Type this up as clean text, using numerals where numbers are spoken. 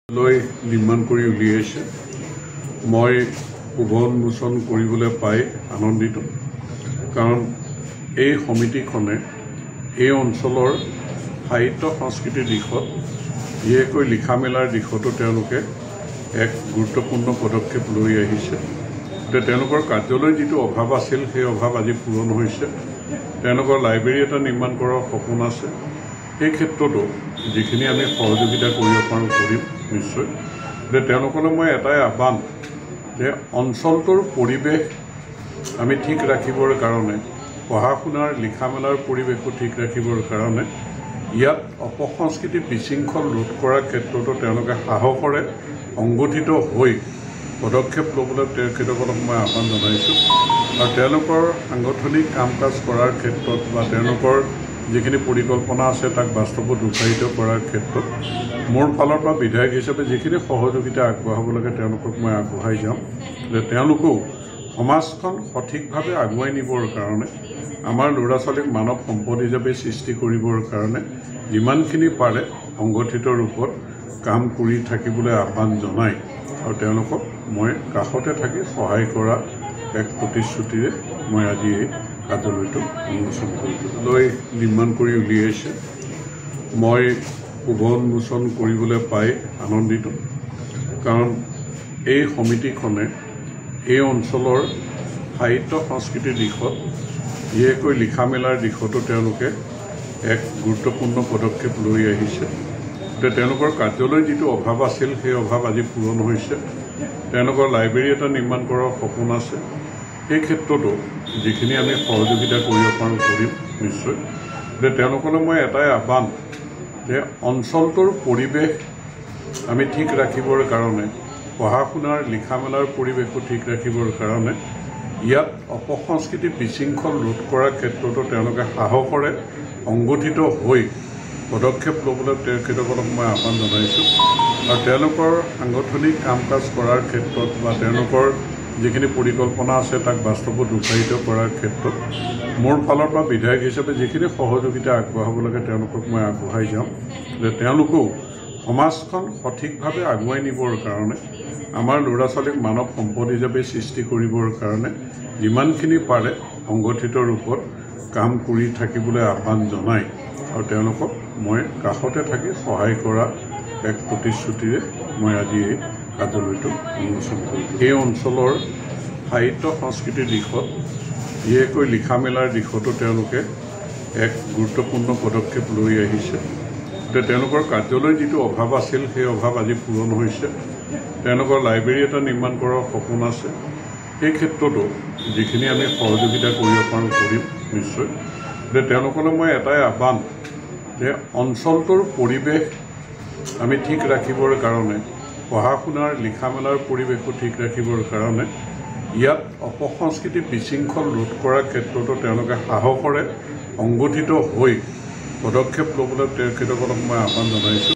লৈ নিৰ্মাণ কৰি উলিয়াইছে। মই শুভ উন্মোচন কৰিবলৈ পাই আনন্দিত, কাৰণ এই সমিতিখনে এই অঞ্চলৰ সাহিত্য সংস্কৃতিৰ দিশত বিশেষকৈ লিখা মেলাৰ দিশতো তেওঁলোকে এক গুৰুত্বপূৰ্ণ পদক্ষেপ লৈ আহিছে। তেওঁলোকৰ কাৰ্যালয় যিটো অভাৱ আছিল সেই অভাৱ আজি পূৰণ হৈছে। তেওঁলোকৰ লাইব্ৰেৰী এটা নিৰ্মাণ কৰাৰ সপোন আছে। এই ক্ষেত্ৰতো যিখিনি আমি সহযোগিতা কৰিব পাৰোঁ কৰিম নিশ্চয়। তেওঁলোকলৈ মই এটাই আহ্বান যে অঞ্চলটোৰ পৰিৱেশ আমি ঠিক ৰাখিবৰ কাৰণে, পঢ়া শুনাৰ লিখা মেলাৰ পৰিৱেশো ঠিক ৰাখিবৰ কাৰণে ইয়াত অপসংস্কৃতি বিশৃংখল ৰোধ কৰাৰ ক্ষেত্ৰতো তেওঁলোকে সাহসেৰে সংগঠিত হৈ পদক্ষেপ ল'বলৈ তেখেতসকলক মই আহ্বান জনাইছোঁ। আৰু তেওঁলোকৰ সাংগঠনিক কাম কাজ কৰাৰ ক্ষেত্ৰত বা তেওঁলোকৰ যিখিনি পৰিকল্পনা আছে তাক বাস্তৱত ৰূপায়িত কৰাৰ ক্ষেত্ৰত মোৰ ফালৰ পৰা বিধায়ক হিচাপে যিখিনি সহযোগিতা আগবঢ়াব লাগে তেওঁলোকক মই আগবঢ়াই যাম। যে তেওঁলোকেও সমাজখন সঠিকভাৱে আগুৱাই নিবৰ কাৰণে, আমাৰ ল'ৰা ছোৱালীক মানৱ সম্পদ হিচাপে সৃষ্টি কৰিবৰ কাৰণে যিমানখিনি পাৰে সংগঠিত ৰূপত কাম কৰি থাকিবলৈ আহ্বান জনাই আৰু তেওঁলোকক মই কাষতে থাকি সহায় কৰা এক প্ৰতিশ্ৰুতিৰে মই আজি এই কাৰ্যালয়টো উন্মোচন লৈ নিৰ্মাণ কৰি উলিয়াইছে। মই শুভ উন্মোচন কৰিবলৈ পাই আনন্দিত, কাৰণ এই সমিতিখনে এই অঞ্চলৰ সাহিত্য সংস্কৃতিৰ দিশত বিশেষকৈ লিখা মেলাৰ দিশতো তেওঁলোকে এক গুৰুত্বপূৰ্ণ পদক্ষেপ লৈ আহিছে। তেওঁলোকৰ কাৰ্যালয় যিটো অভাৱ আছিল সেই অভাৱ আজি পূৰণ হৈছে। তেওঁলোকৰ লাইব্ৰেৰী এটা নিৰ্মাণ কৰাৰ সপোন আছে। এই ক্ষেত্ৰতো যিখিনি আমি সহযোগিতা কৰিব পাৰোঁ কৰিম নিশ্চয়। তেওঁলোকলৈ মই এটাই আহ্বান যে অঞ্চলটোৰ পৰিৱেশ আমি ঠিক ৰাখিবৰ কাৰণে, পঢ়া শুনাৰ লিখা মেলাৰ পৰিৱেশো ঠিক ৰাখিবৰ কাৰণে ইয়াত অপসংস্কৃতি বিশৃংখল ৰোধ কৰাৰ ক্ষেত্ৰতো তেওঁলোকে সাহসেৰে সংগঠিত হৈ পদক্ষেপ ল'বলৈ তেখেতসকলক মই আহ্বান জনাইছোঁ। আৰু তেওঁলোকৰ সাংগঠনিক কাম কাজ কৰাৰ ক্ষেত্ৰত বা তেওঁলোকৰ যিখিনি পৰিকল্পনা আছে তাক বাস্তৱত ৰূপায়িত কৰাৰ ক্ষেত্ৰত মোৰ ফালৰ পৰা বিধায়ক হিচাপে যিখিনি সহযোগিতা আগবঢ়াব লাগে তেওঁলোকক মই আগবঢ়াই যাম। যে তেওঁলোকেও সমাজখন সঠিকভাৱে আগুৱাই নিবৰ কাৰণে, আমাৰ ল'ৰা ছোৱালীক মানৱ সম্পদ হিচাপে সৃষ্টি কৰিবৰ কাৰণে যিমানখিনি পাৰে সংগঠিত ৰূপত কাম কৰি থাকিবলৈ আহ্বান জনাই আৰু তেওঁলোকক মই কাষতে থাকি সহায় কৰা এক প্ৰতিশ্ৰুতিৰে মই আজি এই কাৰ্যালয়টো উন্মোচন কৰিছোঁ। এই অঞ্চলৰ সাহিত্য সংস্কৃতিৰ দিশত বিশেষকৈ লিখা মেলাৰ দিশতো তেওঁলোকে এক গুৰুত্বপূৰ্ণ পদক্ষেপ লৈ আহিছে। তেওঁলোকৰ কাৰ্যালয় যিটো অভাৱ আছিল সেই অভাৱ আজি পূৰণ হৈছে। তেওঁলোকৰ লাইব্ৰেৰী এটা নিৰ্মাণ কৰাৰ সপোন আছে। এই ক্ষেত্ৰতো যিখিনি আমি সহযোগিতা কৰিব পাৰোঁ কৰিম নিশ্চয়। তেওঁলোকলৈ মই এটাই আহ্বান যে অঞ্চলটোৰ পৰিৱেশ আমি ঠিক ৰাখিবৰ কাৰণে, পঢ়া শুনাৰ লিখা মেলাৰ পৰিৱেশো ঠিক ৰাখিবৰ কাৰণে ইয়াত অপসংস্কৃতি বিশৃংখল ৰোধ কৰাৰ ক্ষেত্ৰতো তেওঁলোকে সাহসেৰে সংগঠিত হৈ পদক্ষেপ ল'বলৈ তেখেতসকলক মই আহ্বান জনাইছোঁ।